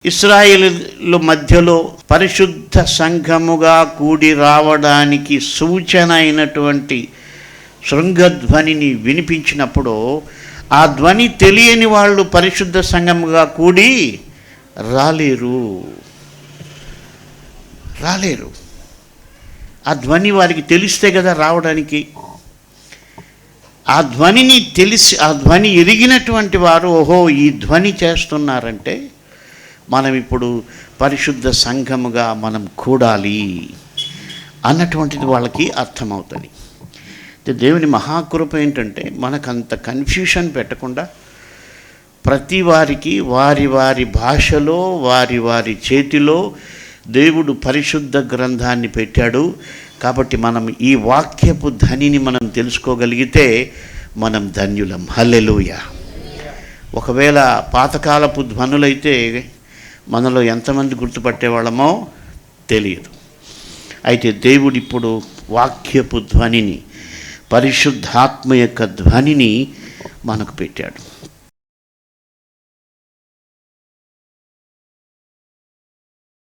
ఇశ్రాయేలు మధ్యలో పరిశుద్ధ సంఘముగా కూడి రావడానికి సూచన అయినటువంటి శృంగధ్వనిని వినిపించినప్పుడు ఆ ధ్వని తెలియని వాళ్ళు పరిశుద్ధ సంఘముగా కూడి రాలేరు. ఆ ధ్వని వారికి తెలిస్తే కదా రావడానికి. ఆ ధ్వనిని తెలిసి ఆ ధ్వని ఎరిగినటువంటి వారు ఓహో ఈ ధ్వని చేస్తున్నారంటే మనం ఇప్పుడు పరిశుద్ధ సంఘముగా మనం కూడాలి అన్నటువంటిది వాళ్ళకి అర్థమవుతుంది. దేవుని మహాకృప ఏంటంటే మనకంత కన్ఫ్యూషన్ పెట్టకుండా ప్రతి వారికి వారి వారి భాషలో వారి వారి చేతిలో దేవుడు పరిశుద్ధ గ్రంథాన్ని పెట్టాడు. కాబట్టి మనం ఈ వాక్యపు ధ్వనిని మనం తెలుసుకోగలిగితే మనం ధన్యులం. హల్లెలూయా. ఒకవేళ పాతకాలపు ధ్వనులైతే మనలో ఎంతమంది గుర్తుపట్టేవాళ్ళమో తెలియదు. అయితే దేవుడు ఇప్పుడు వాక్యపు ధ్వనిని, పరిశుద్ధాత్మ యొక్క ధ్వనిని మనకు పెట్టాడు.